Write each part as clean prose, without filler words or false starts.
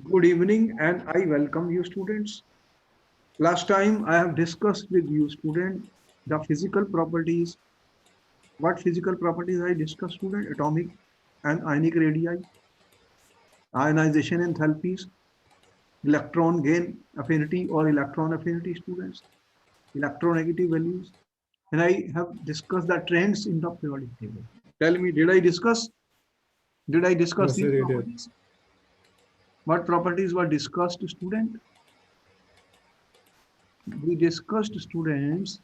Good evening and I welcome you students. Last time I have discussed with you student the physical properties. What physical properties I discussed student? Atomic and ionic radii, ionization enthalpies, electron gain affinity or electron affinity students, electronegative values. And I have discussed the trends in the periodic table. Tell me, did I discuss Yes, these sir, you did. properties? What properties were discussed student? We discussed students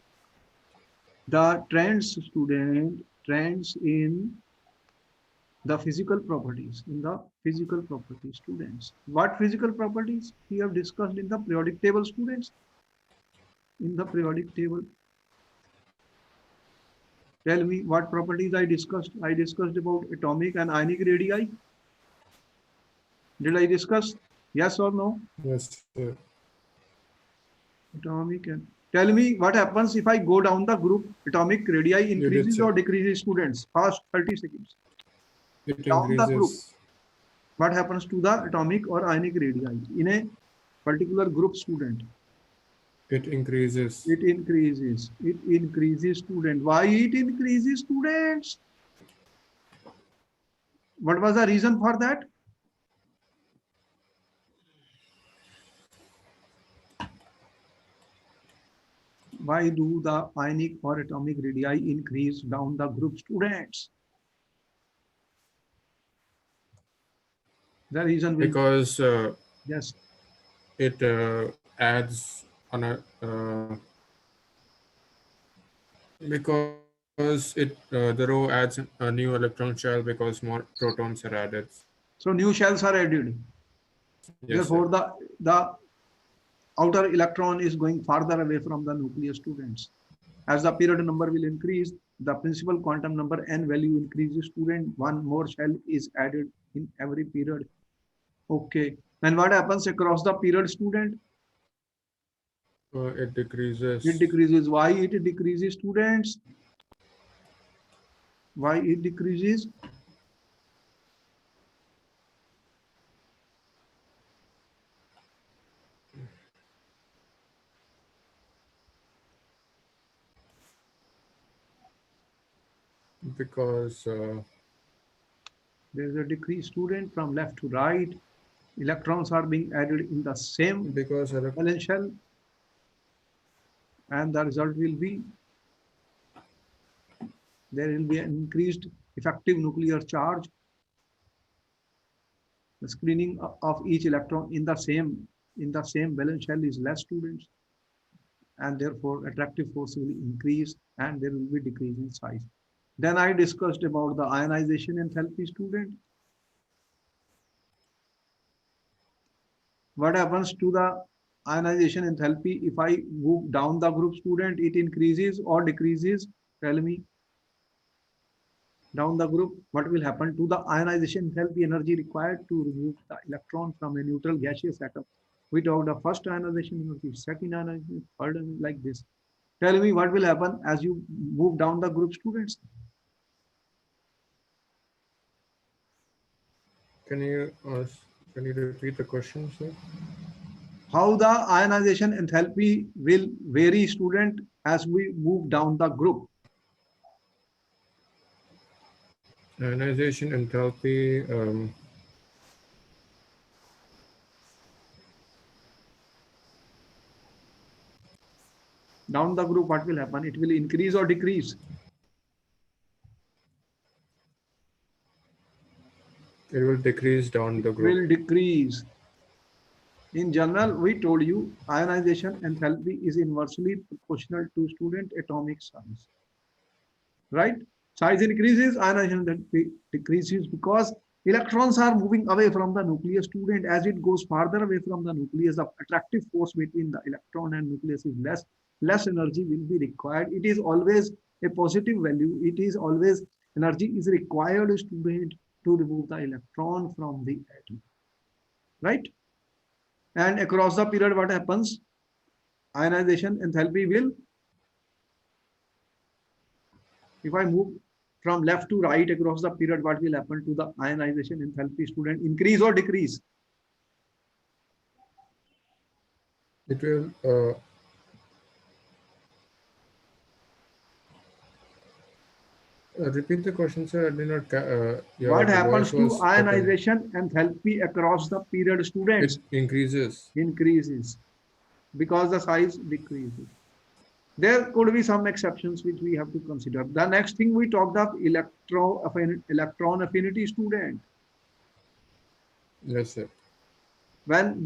the trends in the physical properties students. What physical properties we have discussed in the periodic table students? In the periodic table, tell me what properties I discussed. I discussed about atomic and ionic radii. Did I discuss? Yes or no? Yes, sir. Atomic and tell me what happens if I go down the group. Atomic radii You did, increases sir. or decreases students? Fast 30 seconds. It Down the group, increases. what happens to the atomic or ionic radii in a particular group student? It increases It increases student. Why it increases students? What was the reason for that? Why do the ionic or atomic radii increase down the group students? The reason will be because yes. it adds on a because the row adds a new electron shell because more protons are added. So new shells are added. Yes, sir. Therefore, the outer electron is going farther away from the nucleus students. As the period number will increase, the principal quantum number n value increases student. One more shell is added in every period. Okay. And what happens across the period student? It decreases It decreases. Why it decreases students? Why it decreases? because There is a decrease student from left to right. Electrons are being added in the same because valence shell, and the result will be there will be an increased effective nuclear charge. The screening of each electron in the same valence shell is less students, and therefore attractive force will increase and there will be decrease in size. Then I discussed about the ionization enthalpy student. What happens to the ionization enthalpy if I move down the group student? It increases or decreases? Tell me, down the group, what will happen to the ionization enthalpy energy required to remove the electron from a neutral gaseous atom? We talked the first ionization energy, second ionization, third, like this. Tell me what will happen as you move down the group students. can you uh, can you repeat the question, sir? How the ionization enthalpy will vary student as we move down the group. Ionization enthalpy Down the group, what will happen? It will increase or decrease. it will decrease down the It group. will decrease. In general, we told you ionization enthalpy is inversely proportional to student atomic size, right? Size increases, ionization enthalpy decreases because electrons are moving away from the nucleus student. As it goes farther away from the nucleus, the attractive force between the electron and nucleus is less energy will be required. It is always a positive value. It is always energy is required student to remove the electron from the atom, right? And across the period, what happens? Ionization enthalpy will, if I move from left to right across the period, what will happen to the ionization enthalpy student? Increase or decrease? It will repeat the question, sir. I did not. Your What voice happens to was cutting. ionization enthalpy across the period, It students? increases. Increases because the size decreases. There could be some exceptions which we have to consider. The next thing we talked of electron affinity, student. Yes, sir. When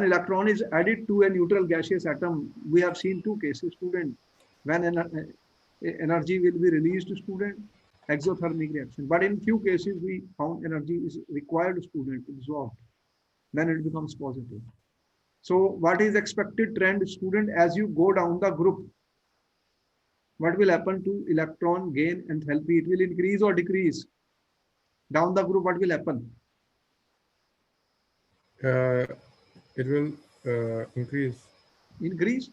electron is added to a neutral gaseous atom, we have seen two cases, student. When energy will be released, student, exothermic reaction. But in few cases, we found energy is required, student, absorbed. Then it becomes positive. So what is expected trend, student, as you go down the group? What will happen to electron gain enthalpy? It will increase or decrease? Down the group, what will happen? Uh, it will increase. Increase,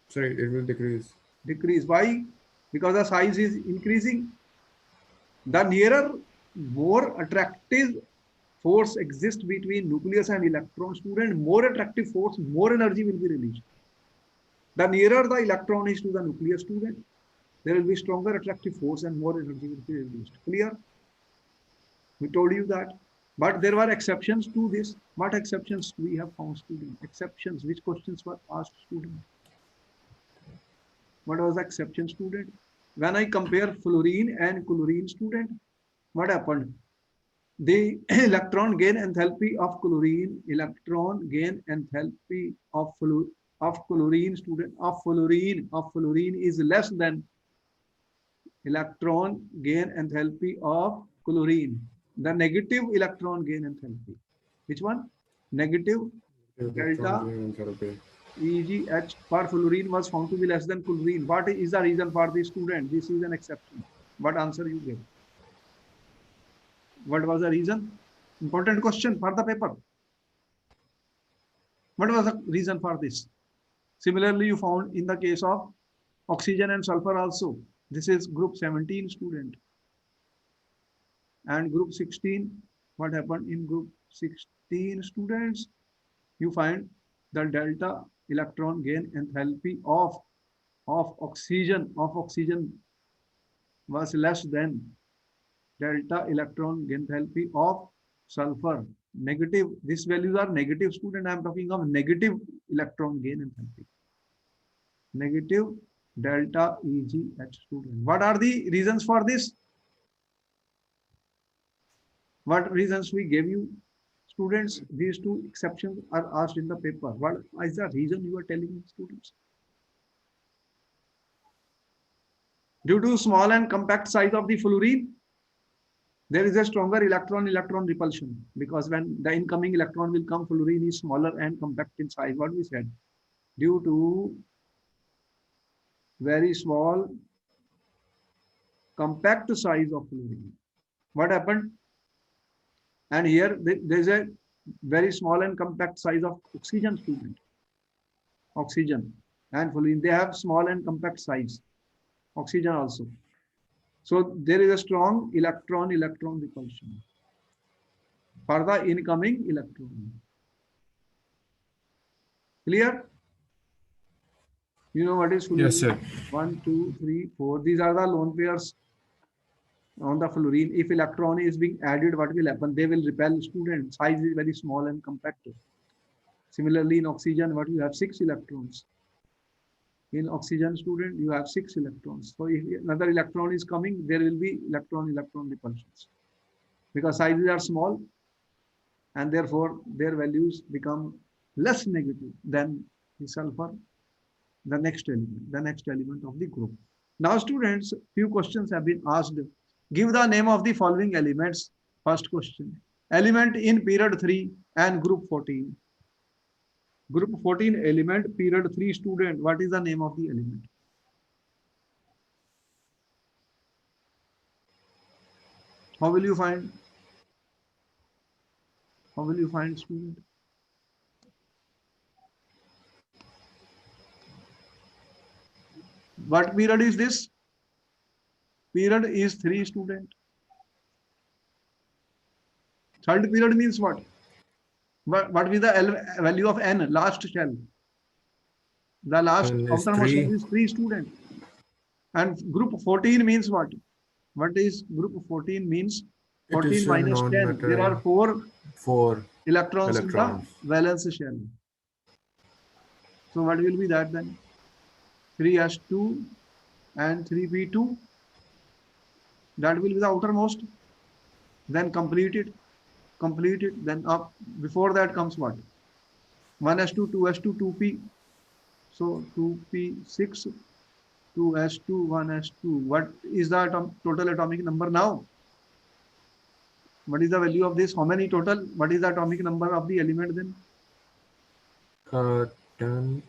Sorry, it will decrease. decrease. Why? Because the size is increasing. The nearer, more attractive force exists between nucleus and electron, student, more attractive force, more energy will be released. The nearer the electron is to the nucleus, student, there will be stronger attractive force and more energy will be released. Clear? We told you that. But there were exceptions to this. What exceptions we have found, student? Exceptions. Which questions were asked, student? What was the exception, student? When I compare fluorine and chlorine, student, what happened? The electron gain enthalpy of chlorine, electron gain enthalpy of chlorine, student, of fluorine is less than electron gain enthalpy of chlorine. The negative electron gain enthalpy. Which one? Negative Electron delta gain enthalpy. EGH for fluorine was found to be less than chlorine. What is the reason for the student? This is an exception. What answer you give? What was the reason? Important question for the paper. What was the reason for this? Similarly, you found in the case of oxygen and sulfur also. This is group 17 student. And group 16, what happened in group 16 students? You find the delta electron gain enthalpy of oxygen was less than delta electron gain enthalpy of sulfur. Negative, these values are negative, student. I am talking of negative electron gain enthalpy. Negative delta EGH, student. What are the reasons for this? What reasons we gave you, students? These two exceptions are asked in the paper. What is the reason you are telling students? Due to small and compact size of the fluorine, there is a stronger electron-electron repulsion, because when the incoming electron will come, fluorine is smaller and compact in size. What we said, due to very small compact size of fluorine. What happened? And here there is a very small and compact size of oxygen, student. Oxygen and fluorine, they have small and compact size. Oxygen also. So there is a strong electron-electron repulsion for the incoming electron. Clear? You know what is fluorine? Yes, sir. 1, 2, 3, 4. These are the lone pairs on the fluorine. If electron is being added, what will happen? They will repel, student. Size is very small and compact. Similarly, in oxygen, what you have 6 electrons. In oxygen, student, you have 6 electrons. So if another electron is coming, there will be electron-electron repulsions. Because sizes are small, and therefore their values become less negative than the sulfur, the next element of the group. Now, students, few questions have been asked. Give the name of the following elements. First question. Element in period 3 and group 14. Group 14 element, period 3 student. What is the name of the element? How will you find? How will you find, student? What period is this? Period is 3, student. Third period means what? What is the value of n? Last shell. The last And is outermost shell 3. is 3 students. And group 14 means what? What is group 14 means? It 14 is a minus 10. There are non-metal 4 4 electrons in the electrons. valence shell. So what will be that then? 3s2 and 3p2. That will be the outermost. Then complete it. Complete it. Then up. Before that comes what? 1s2, 2s2, 2p. So 2p6, 2s2, 1s2. What is the total atomic number now? What is the value of this? How many total? What is the atomic number of the element then? 10,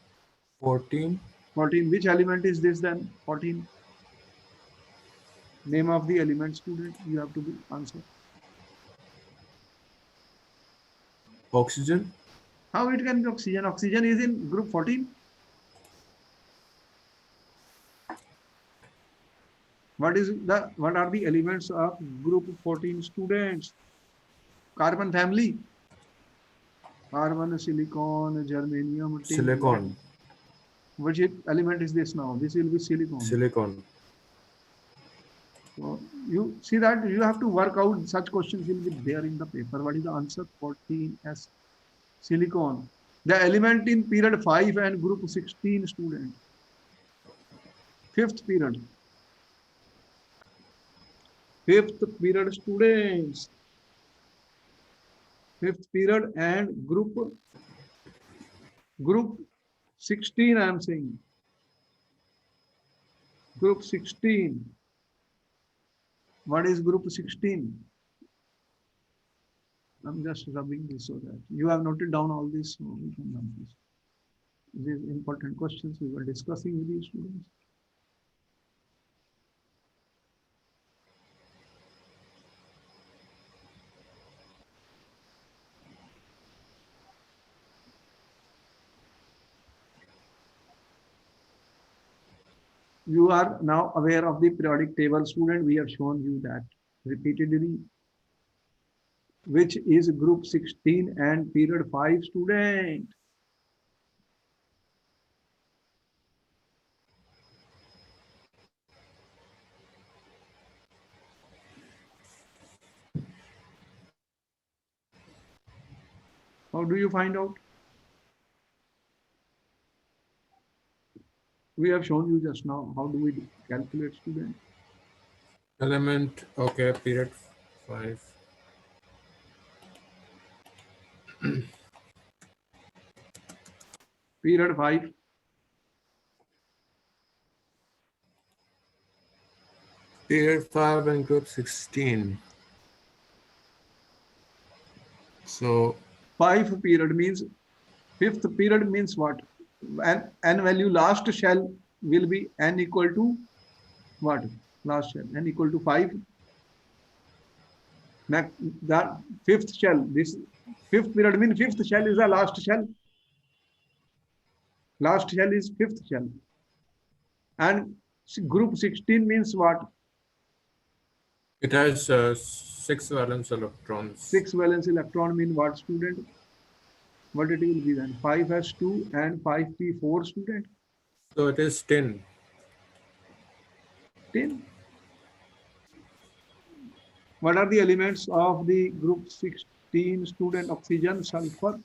14. 14. Which element is this then? 14. Name of the element, student. You have to answer. Oxygen. How it can be oxygen? Oxygen is in group 14. What are the elements of group 14 students? Carbon family. Carbon, silicon, germanium, tin. Silicon. Which element is this now? This will be silicon. Silicon. So you see that you have to work out such questions will be there in the paper. What is the answer? 14s. Silicon. The element in period 5 and group 16 student. Fifth period. Fifth period students. Fifth period and group 16 I am saying. Group 16. What is group 16? I'm just rubbing this so that you have noted down all this. So we can run this. These important questions we were discussing with you students. You are now aware of the periodic table, student. We have shown you that repeatedly, which is group 16 and period 5 student. How do you find out? We have shown you just now. How do we calculate, student? Element. Okay. Period 5. Period 5. Period 5 and group 16. So 5 period means, fifth period means what? N value last shell will be n equal to what? Last shell, n equal to 5. Next, the fifth shell, this fifth period means fifth shell is the last shell. Last shell is fifth shell. And group 16 means what? it has 6 valence electrons. 6 valence electron mean what, student? What it will be then? 5s2 and 5p4 student. So it is 10. 10. What are the elements of the group 16 student? Oxygen, sulfur.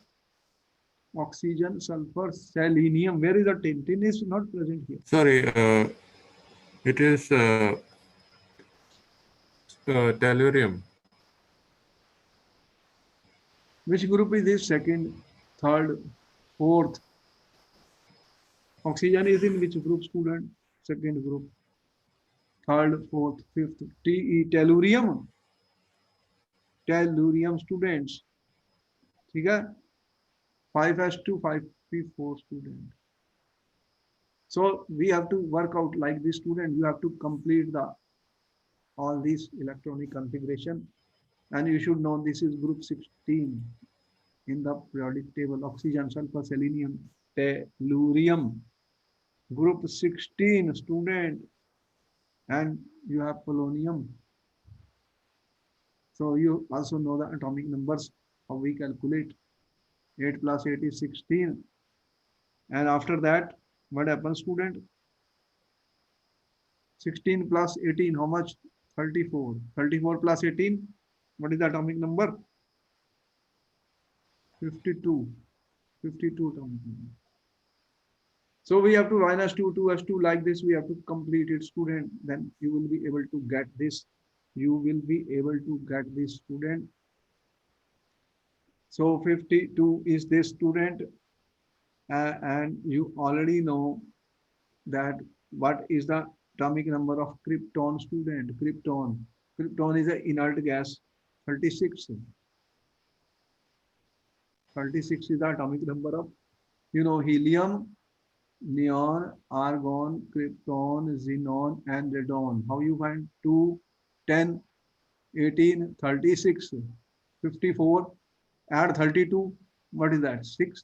Oxygen, sulfur, selenium. Where is the tin? Tin is not present here. Sorry, it is tellurium. Which group is this? Second, third, fourth. Oxygen is in which group, student? Second group. Third, fourth, fifth. Te, tellurium. Tellurium students. ठीक है? 5s2, 5p4 student. So we have to work out like this, student. You have to complete all these electronic configuration, and you should know this is group 16 in the periodic table. Oxygen, sulfur, selenium, tellurium. Group 16 student, and you have polonium. So you also know the atomic numbers, how we calculate. 8 plus 8 is 16. And after that, What happens, student? 16 plus 18, how much? 34. 34 plus 18, what is the atomic number? 52. 52 atomic number. So we have to -2, 2s2 like this. We have to complete it, student. Then you will be able to get this. You will be able to get this, student. So 52 is this, student. And you already know that what is the atomic number of krypton, student? Krypton. Krypton is an inert gas. 36. 36 is the atomic number of, helium, neon, argon, krypton, xenon, and radon. How you find? 2, 10, 18, 36, 54, add 32. What is that? 6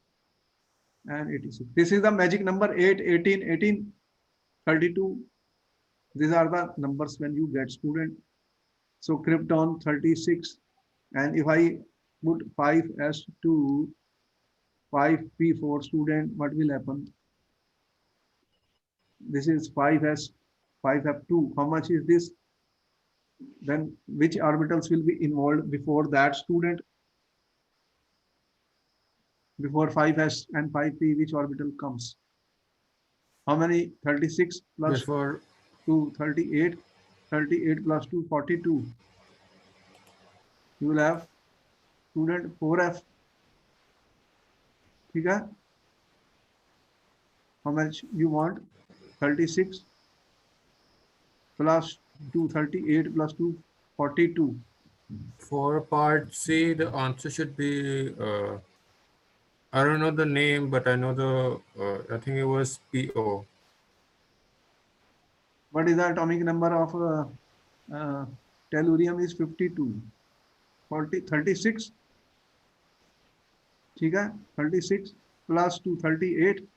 and 86. This is the magic number 8, 18, 18, 32. These are the numbers when you get, student. So krypton 36. And if I put 5s2, 5p4, student, what will happen? This is 5s, 5f2. How much is this? Then which orbitals will be involved before that, student? Before 5s and 5p, which orbital comes? How many? 36 plus Before 2, 38. 38 plus 2, 42. You will have, student, 4f. Okay? How much you want? 36 plus 2, 38 plus 2, 42. for part C, the answer should be I don't know the name, but I know I think it was PO. What is the atomic number of tellurium? Is 52. 36. ठीक है? 36 plus 2, 38.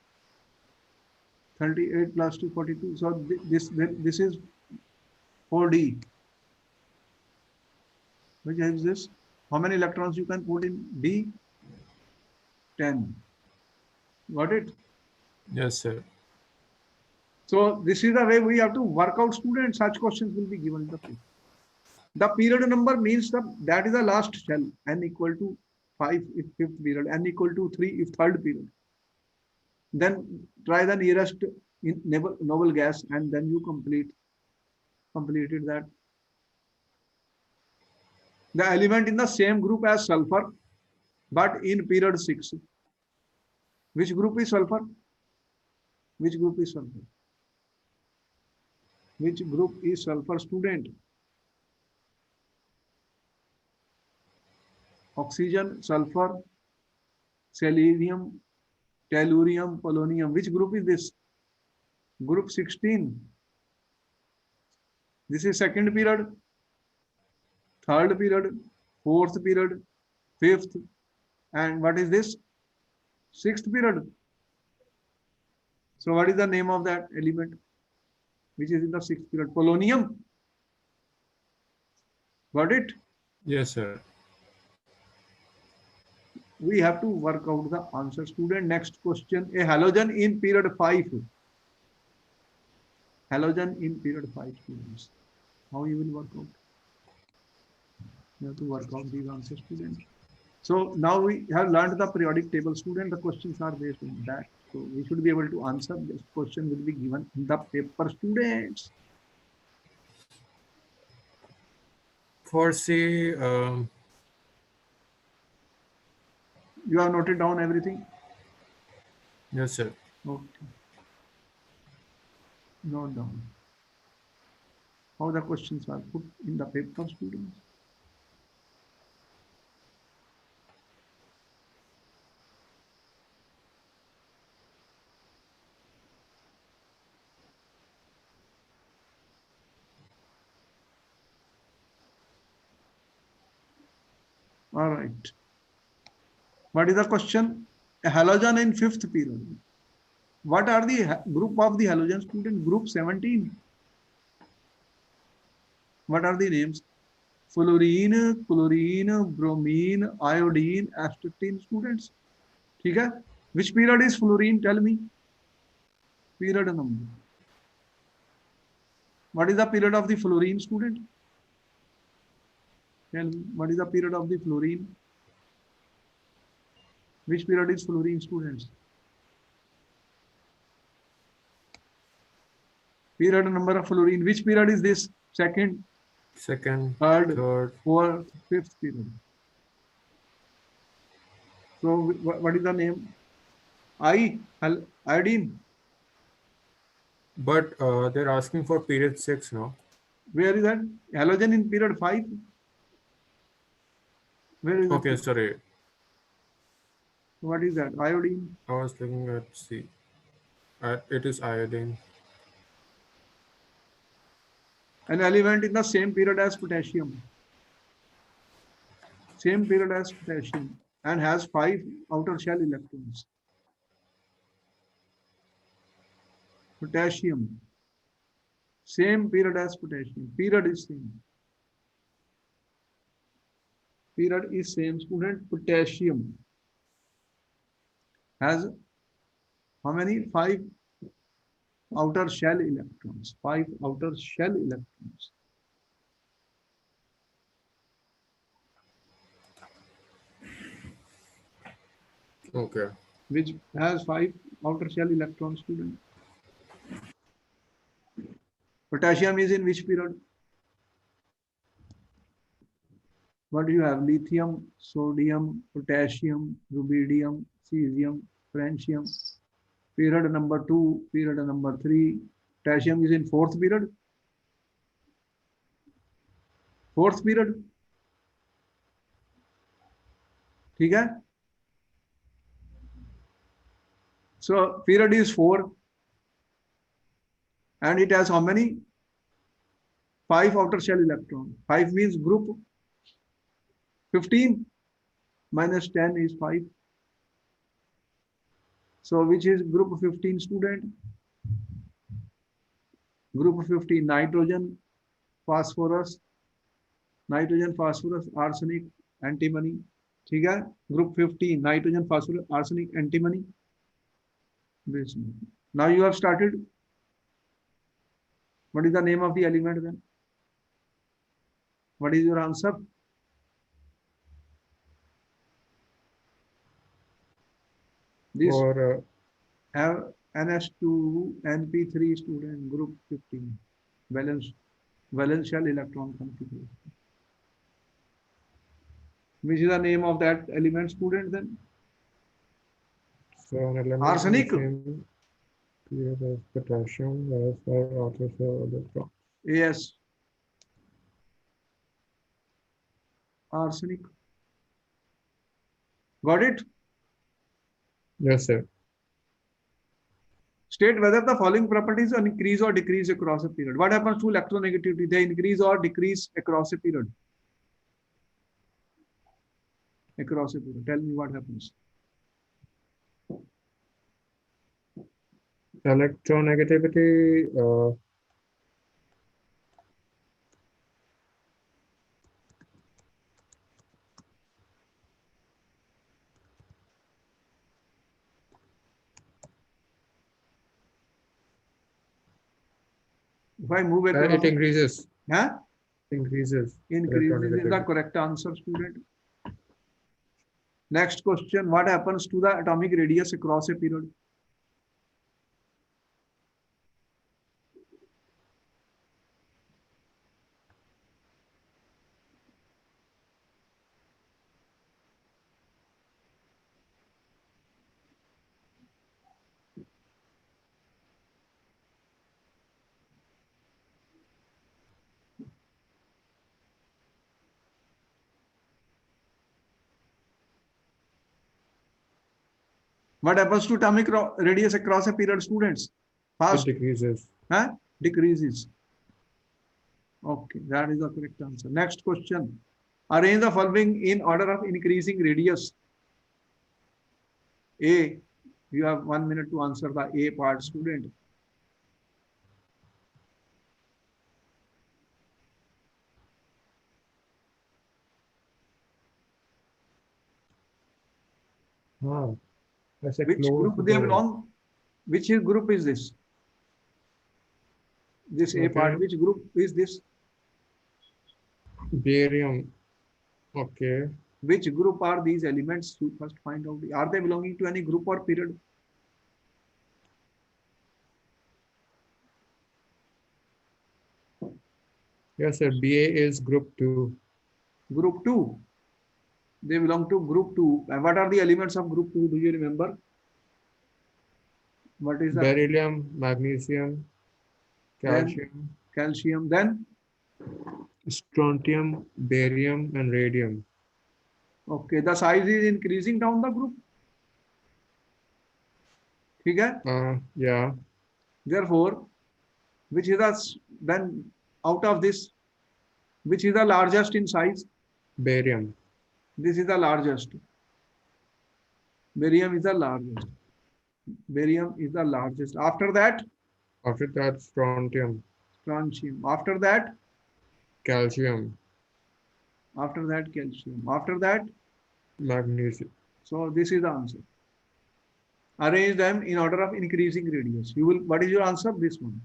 38 plus 2, 42. So this is 4D. Which is this? How many electrons you can put in D? 10. Got it? Yes, sir. So this is the way we have to work out, students. Such questions will be given in the paper. The period number means that is the last shell. N equal to 5 if fifth period, N equal to 3 if third period. Then try the nearest noble gas, and then you completed that. The element in the same group as sulfur, but in period 6. Which group is sulfur? Which group is sulfur? Which group is sulfur, student? Oxygen, sulfur, selenium, tellurium, polonium. Which group is this? Group 16. This is second period, third period, fourth period, fifth, and what is this? Sixth period. So what is the name of that element which is in the sixth period? Polonium. Got it? Yes, sir. We have to work out the answer, student. Next question. A halogen in period 5. Halogen in period 5, students. How you will work out? You have to work out these answers, student. So now we have learned the periodic table, student. The questions are based on that. So we should be able to answer. This question will be given in the paper, students. For C, You have noted down everything? yes, sir. Okay. Note down. How the questions are put in the paper, students. All right. What is the question? A halogen in fifth period. What are the group of the halogen, student? Group 17. What are the names? Fluorine, chlorine, bromine, iodine, astatine, students. ठीक है? Which period is fluorine? Tell me. Period number. What is the period of the fluorine, student? Tell me, what is the period of the fluorine? Which period is fluorine, students? Period number of fluorine. Which period is this? Second, Second, third, third, fourth, fifth period. So what is the name? Iodine. but they're asking for period 6 now. Where is that? Halogen in period 5. Where is Okay, that? sorry. What is that? Iodine. I was looking at C. It is iodine. An element in the same period as potassium. Same period as potassium and has 5 outer shell electrons. Potassium. Same period as potassium. Period is same. Period is same, student. Potassium has how many? 5 outer shell electrons. 5 outer shell electrons. Okay. Which has 5 outer shell electrons, student. Potassium is in which period? What do you have? Lithium, sodium, potassium, rubidium, cesium, francium. Period number 2, period number 3. Potassium is in 4th period. 4th period. ठीक है? So period is 4 and it has how many? 5 outer shell electron. 5 means group 15 minus 10 is 5. So which is group 15, student? Group 15, nitrogen, phosphorus, arsenic, antimony. ठीक है? Group 15, nitrogen, phosphorus, arsenic, antimony. Now you have started. What is the name of the element then? What is your answer? This Or have NS2, NP3, student, group 15. Valence shell electron configuration. Which is the name of that element, student, then? so an element Arsenic. Period as potassium has 5 outer shell electrons. Yes. Arsenic. Got it? Yes, sir. State whether the following properties increase or decrease across a period. What happens to electronegativity? They increase or decrease across a period. Across a period. Tell me what happens. Electronegativity, If I move across, it increases. huh? Increases. Increases is the correct answer, student. Next question. What happens to the atomic radius across a period? What happens to atomic radius across a period, students? Fast. It decreases. Huh? Decreases. Okay, that is the correct answer. Next question. Arrange the following in order of increasing radius. A. You have 1 minute to answer the A part, student. Ah, that's a Which close group they to belong? Which group is this? This A part, Okay. which group is this? Barium. Okay. Which group are these elements? To first find out. Are they belonging to any group or period? Yes, sir. Ba is group 2. Group 2. They belong to group 2. And what are the elements of group 2? Do you remember? What is the Beryllium, magnesium, then calcium, calcium? Then strontium, barium, and radium. okay, the size is increasing down the group. ठीक है? Yeah. Therefore, which is the then out of this, which is the largest in size? Barium. This is the largest. Barium is the largest. Barium is the largest. After that, After that, strontium, strontium. After that, calcium, after that, calcium. After that, magnesium. so this is the answer. Arrange them in order of increasing radius. You will. What is your answer? This one.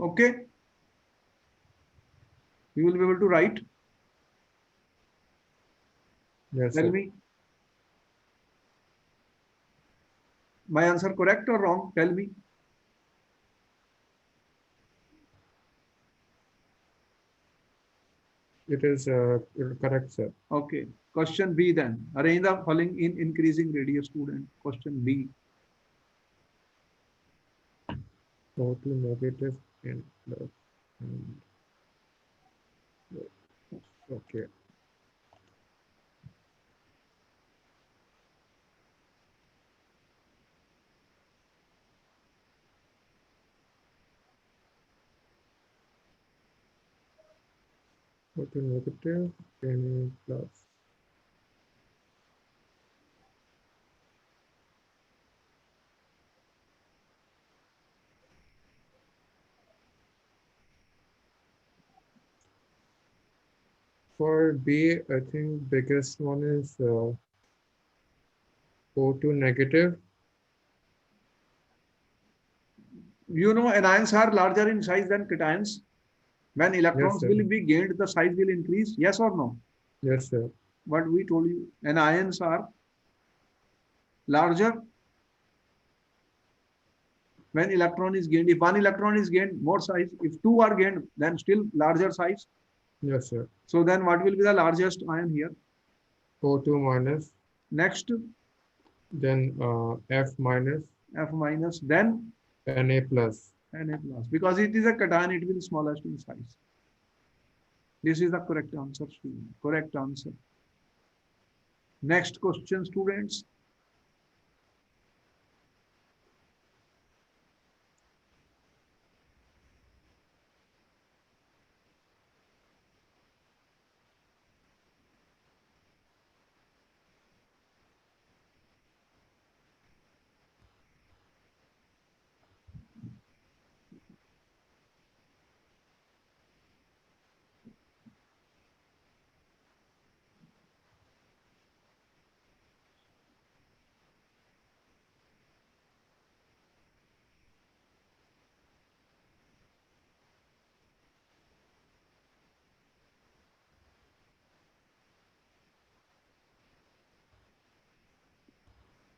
Okay. You will be able to write. Yes, Tell sir. me. My answer correct or wrong? Tell me. It is correct, sir. Okay. Question B then. Arrange the following in increasing radius, student. Question B. Totally negative and plus. And okay. Total negative and plus. For B, I think biggest one is O2 negative. You know, anions are larger in size than cations. When Yes, electrons sir. will be gained, the size will increase. Yes or no? Yes, sir. What we told you, anions are larger when electron is gained. If one electron is gained, more size. If two are gained, then still larger size. Yes, sir. So then what will be the largest ion here? O2 minus, Next, then F minus, F minus, then Na plus. Na plus. Because it is a cation, it will be smallest in size. This is the correct answer, student. Correct answer. Next question, students.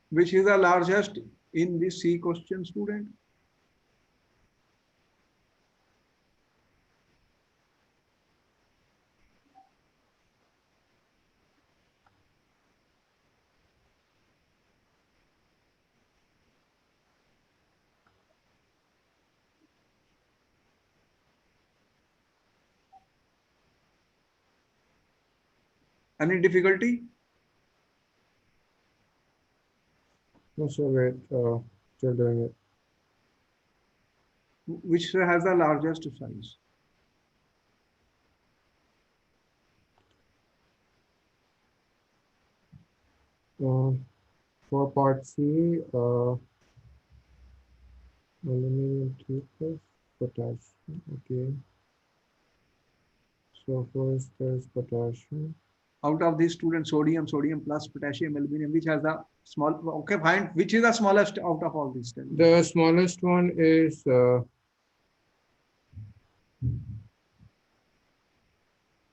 Which is the largest in this C question, student? Any difficulty? No, sir, wait, still doing it. Which has the largest size? For part C, aluminum 2 plus potassium. Okay. So first there's potassium. Out of these students, sodium, sodium plus potassium, aluminum, which has the small, okay, fine. Which is the smallest out of all these? The smallest one is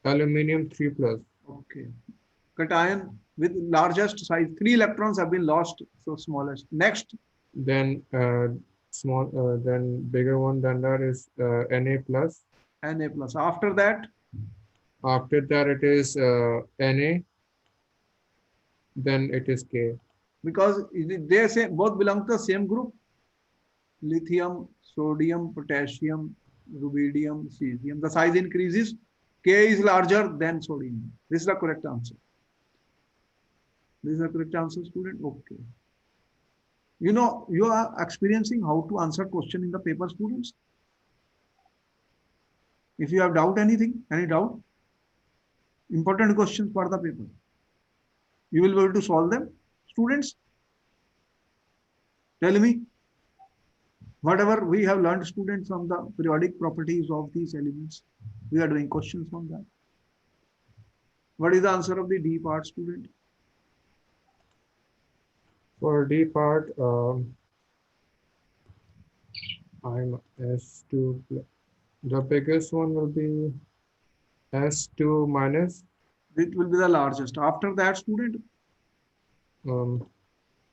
Aluminium 3 plus. Okay. Cation with largest size. 3 electrons have been lost. So smallest. Next. Then then bigger one than that is Na plus. Na plus. After that. After that it is Na. Then it is K. Because they say both belong to the same group. Lithium, sodium, potassium, rubidium, cesium. The size increases. K is larger than sodium. This is the correct answer. This is the correct answer, student. Okay. You know, you are experiencing how to answer question in the paper, students. If you have doubt anything, any doubt, important questions for the paper, you will be able to solve them, students. Tell me, whatever we have learned, students, from the periodic properties of these elements, we are doing questions on that. What is the answer of the D part, student? For D part, I'm S2. The biggest one will be S2 minus. It will be the largest. After that, student,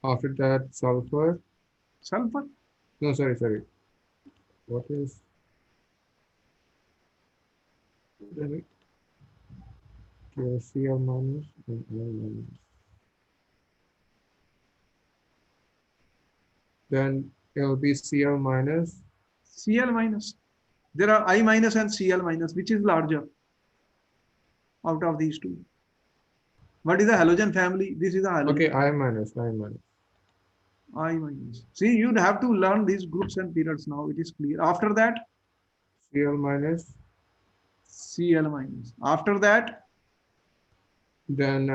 After that, sulfur. sulfur. No, sorry. What is? Cl minus and L minus. Then it will be Cl minus. Cl minus. There are I minus and Cl minus. Which is larger out of these two? What is the halogen family? This is the halogen. Okay, I minus. I minus. See, you have to learn these groups and periods now. It is clear. After that, Cl minus. Cl minus. After that, then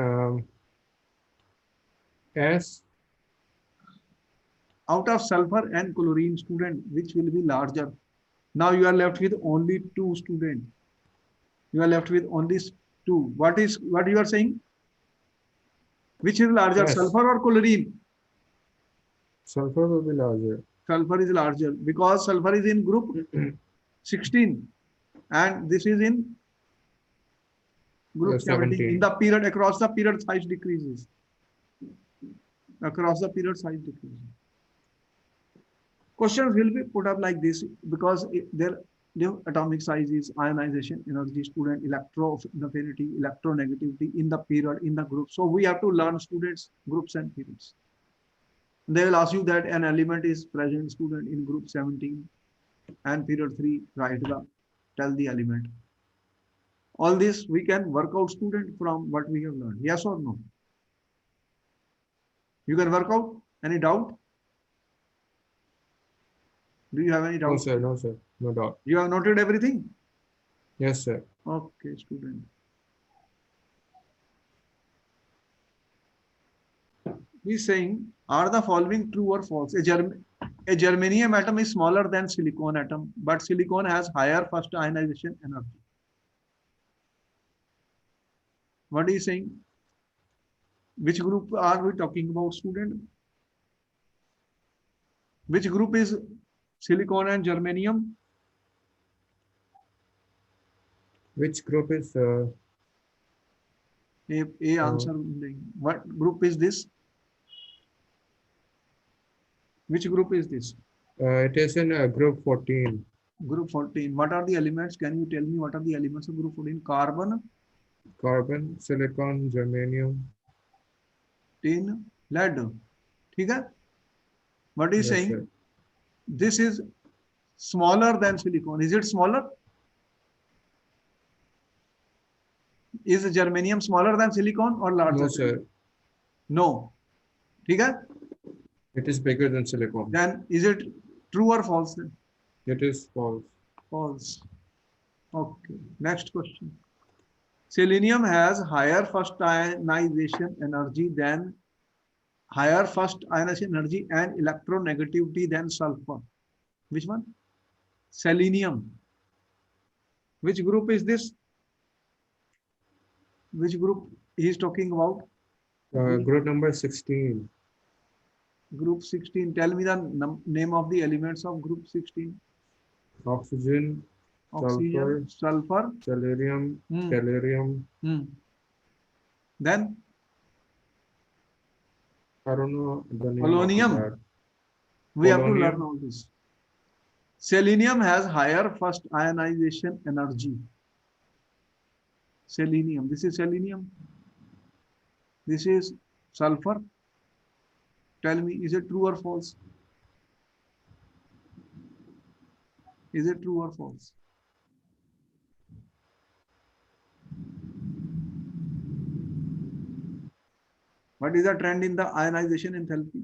S. Out of sulfur and chlorine, student, which will be larger? Now you are left with only two, student. You are left with only two. What you are saying? Which is larger, Yes. sulfur or chlorine? Sulfur will be larger. Sulfur is larger because sulfur is in group 16 and this is in group 17. In the period, across the period, size decreases. Across the period, size decreases. Questions will be put up like this because their atomic size is ionization energy, student, electroaffinity, electronegativity in the period, in the group. So we have to learn, students, groups and periods. They will ask you that an element is present, student, in group 17 and period 3, tell the element. All this we can work out, student, from what we have learned. Yes or no? You can work out? Any doubt? Do you have any doubt? No, sir. No doubt. You have noted everything? Yes, sir. Okay, student. He's saying, are the following true or false? A germanium atom is smaller than silicon atom, but silicon has higher first ionization energy. What is he saying? Which group are we talking about, student? Which group is silicon and germanium? Which group is A answer. What group is this? Which group is this? it is in group 14. Group 14. What are the elements? Can you tell me what are the elements of group 14? Carbon, silicon, germanium, tin, lead. Okay? What is saying? Sir. This is smaller than silicon. Is it smaller? Is germanium smaller than silicon or larger? No, sir. No. Okay? It is bigger than silicon. Then is it true or false? Then? It is false. False. Okay. Next question. Selenium has higher first ionization energy and electronegativity than sulfur. Which one? Selenium. Which group is this? Which group he is talking about? Group number 16. Group 16. Tell me the name of the elements of group 16. Oxygen, oxygen, sulfur, tellurium, Hmm. tellurium. Then I don't know the name polonium. of that. We have to learn Polonium. all this. Selenium has higher first ionization energy. Selenium. This is selenium. This is sulfur. Tell me, is it true or false? Is it true or false? What is the trend in the ionization enthalpy?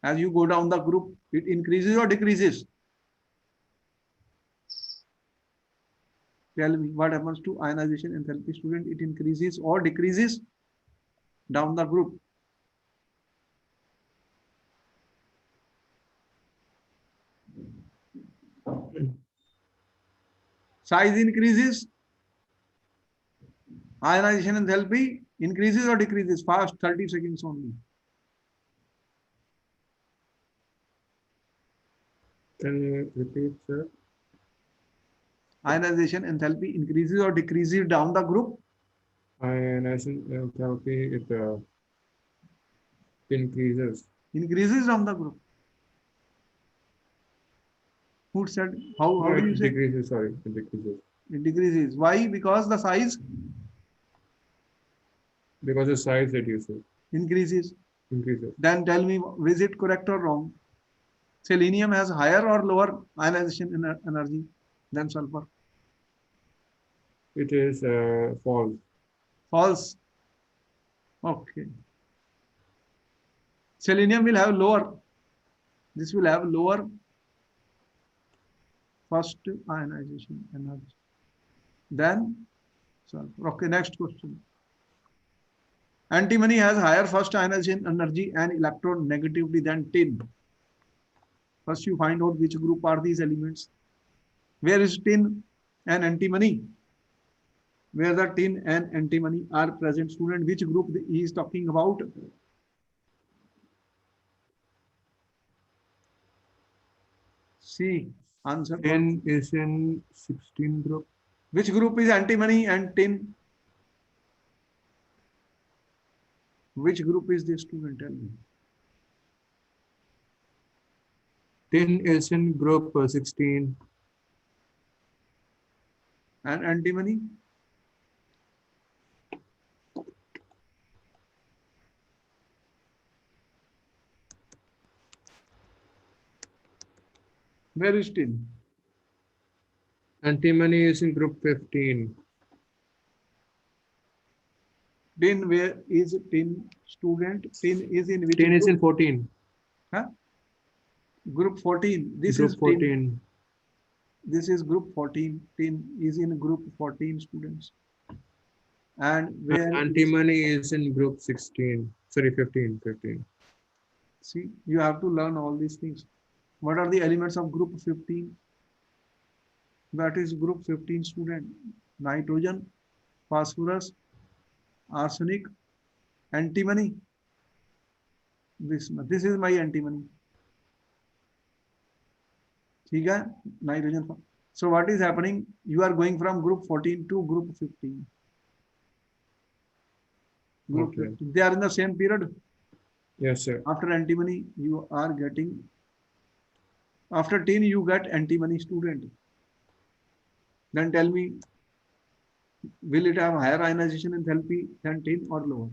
As you go down the group, it increases or decreases? Tell me what happens to ionization enthalpy, student? It increases or decreases down the group? Size increases, ionization enthalpy increases or decreases? Fast, 30 seconds only. Can you repeat, sir? Ionization enthalpy increases or decreases down the group? Ionization enthalpy increases. Increases down the group. Who said? How do you say? Decreases, sorry, it decreases. It decreases. Why? Because the size Because the size reduces, increases. increases. Then tell me, is it correct or wrong? Selenium has higher or lower ionization energy than sulfur? It is false. False. Okay. Selenium will have lower. This will have lower first ionization energy. Then sulfur. Okay, next question. Antimony has higher first ionization energy and electron negativity than tin. First, you find out which group are these elements. Where is tin and antimony? Where the tin and antimony are present? Student, which group he is talking about? C. Answer. Tin is in 16 group. Which group is antimony and tin? Which group is this, student? Tell me. Tin is in group 16. And antimony? Where is tin? Antimony is in group 15. Tin, where is tin, student? Tin is in which Tin group? is in 14. Huh? Group 14. This Group is tin. 14. This is group 14. Tin is in group 14, students. And where Antimony is in group 16. Sorry, 15. 15. See, you have to learn all these things. What are the elements of group 15? That is group 15, student. Nitrogen, phosphorus, arsenic, antimony. This is my antimony. ठीक है? Nitrogen. So what is happening? You are going from group 14 to group 15. Group Okay. 15. They are in the same period. Yes, sir. After antimony, you are getting. After tin, you get antimony, student. Then tell me, will it have higher ionization enthalpy than tin or lower?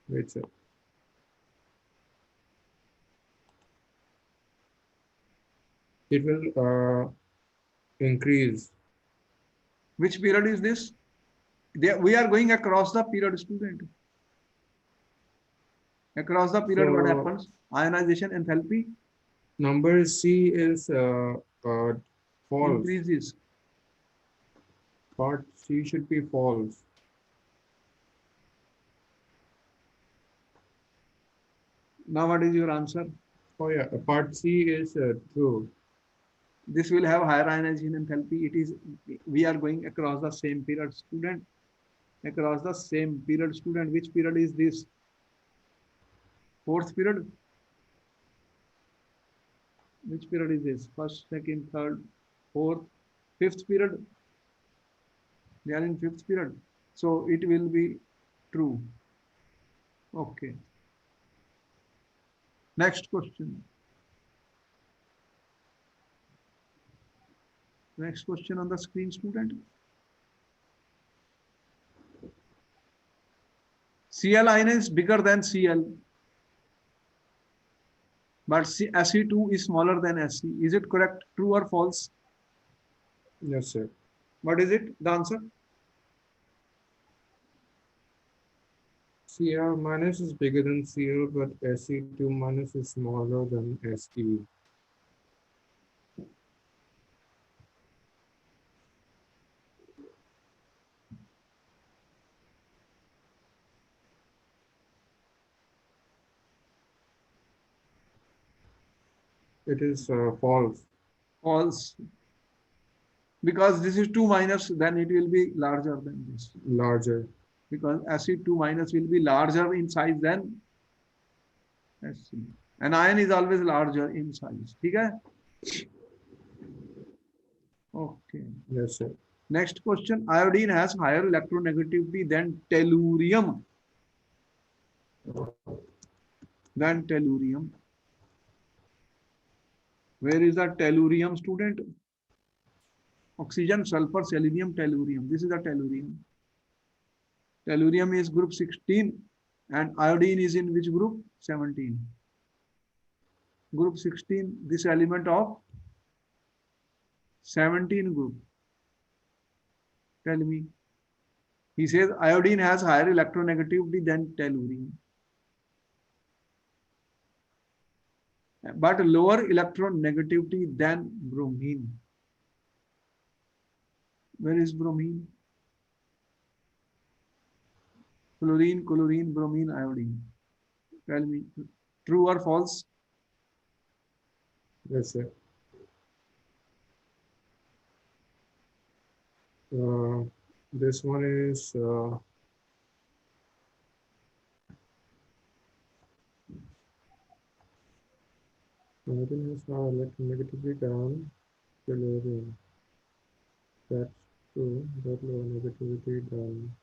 Wait, sir. It will increase. Which period is this? We are going across the period, student. Across the period, what So- happens? Ionization enthalpy Number C is false. increases. Part C should be false. Now, what is your answer? Oh yeah, part C is true. This will have higher ionization enthalpy. It is, we are going across the same period, student. Across the same period, student. Which period is this? Fourth period. Which period is this? First, second, third, fourth, fifth period. They are in fifth period. So it will be true. Okay. Next question. Next question on the screen, student. Cl ion is bigger than Cl, but Se2 is smaller than Se. Is it correct? True or false? Yes, sir. What is it? The answer? Cr minus is bigger than Cl, but Se2 minus is smaller than Se. It is false. False. Because this is 2 minus, then it will be larger than this. Larger. Because Fe2 minus will be larger in size than Sc. An ion is always larger in size. Okay? Okay. Yes, sir. Next question. Iodine has higher electronegativity than tellurium. Where is the tellurium, student? Oxygen, sulfur, selenium, tellurium. This is the tellurium. Tellurium is group 16 and iodine is in which group? 17. Group 16, this element of 17 group. Tell me. He says iodine has higher electronegativity than tellurium, but lower electronegativity than bromine. Where is bromine? Chlorine, chlorine, bromine, iodine. Tell me, true or false? Yes, sir. This one is iodine has higher electronegativity than tellurium. That's true, but lower negativity than.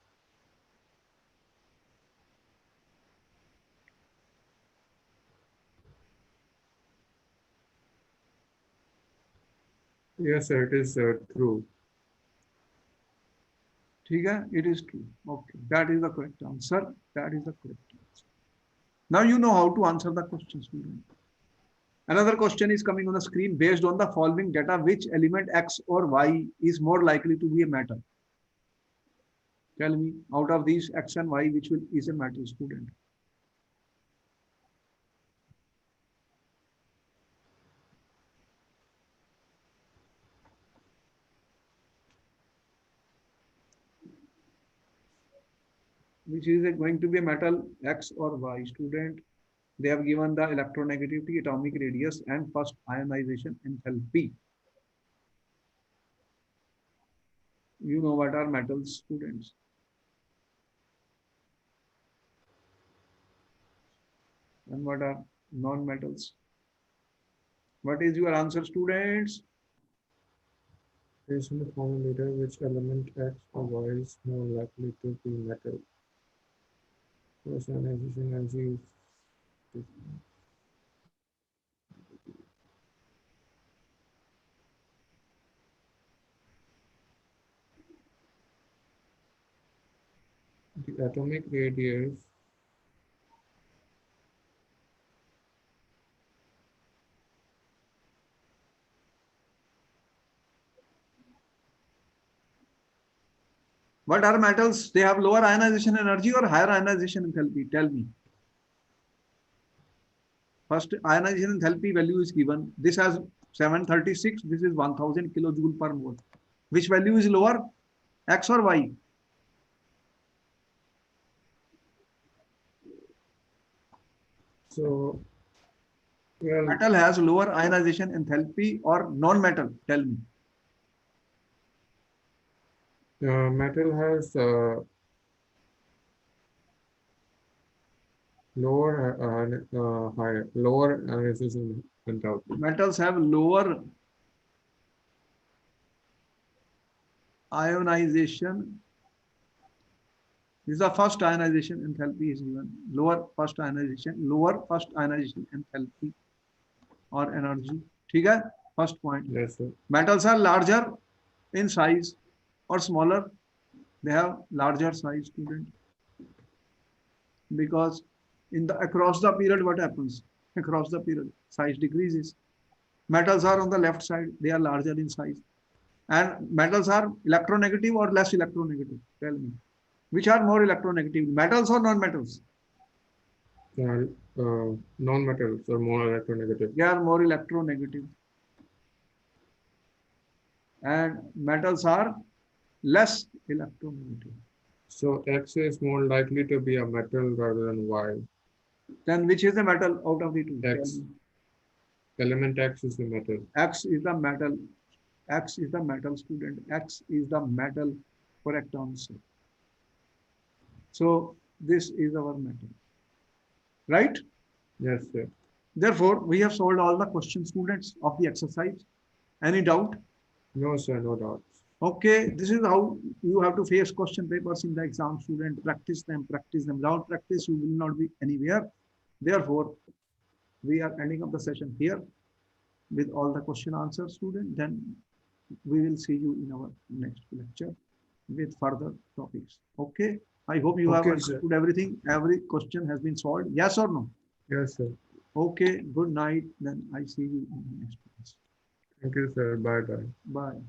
Yes, sir, it is true. It is true. Okay, that is the correct answer. That is the correct answer. Now you know how to answer the question, student. Another question is coming on the screen. Based on the following data, which element X or Y is more likely to be a metal? Tell me, out of these X and Y, which is a metal, student? Which is going to be a metal, X or Y, student? They have given the electronegativity, atomic radius, and first ionization enthalpy. You know what are metals, students? And what are non-metals? What is your answer, students? Based on the formula data, which element X or Y is more likely to be metal? First ionization energy. The atomic radius. What are metals? They have lower ionization energy or higher ionization enthalpy? Tell me. First ionization enthalpy value is given. This has 736. This is 1000 kilojoule per mole. Which value is lower? X or Y? So Well, Metal has lower ionization enthalpy or non-metal? Tell me. metal has lower ionization enthalpy. Metals have lower ionization. This is the first ionization enthalpy is given. Lower first ionization enthalpy or energy. ठीक है? First point. Yes, sir. Metals are larger in size or smaller. They have larger size, student. Because in the across the period, what happens? Across the period, size decreases. Metals are on the left side. They are larger in size. And metals are electronegative or less electronegative? Tell me. Which are more electronegative, metals or non-metals? Non-metals are more electronegative. They are more electronegative. And metals are less electronegative. So X is more likely to be a metal rather than Y. Then which is the metal out of the two? X. Element X is the metal. X is the metal. X is the metal, student. X is the metal. Correct answer. So this is our metal. Right? Yes, sir. Therefore, we have solved all the questions, students, of the exercise. Any doubt? No, sir, no doubts. Okay, this is how you have to face question papers in the exam, student. Practice them, practice them. Without practice, you will not be anywhere. Therefore, we are ending up the session here with all the question answers, student. Then we will see you in our next lecture with further topics. Okay. I hope you have understood everything. Every question has been solved. Yes or no? Yes, sir. Okay. Good night. Then I see you in the next class. Thank you, sir. Bye-bye. Bye.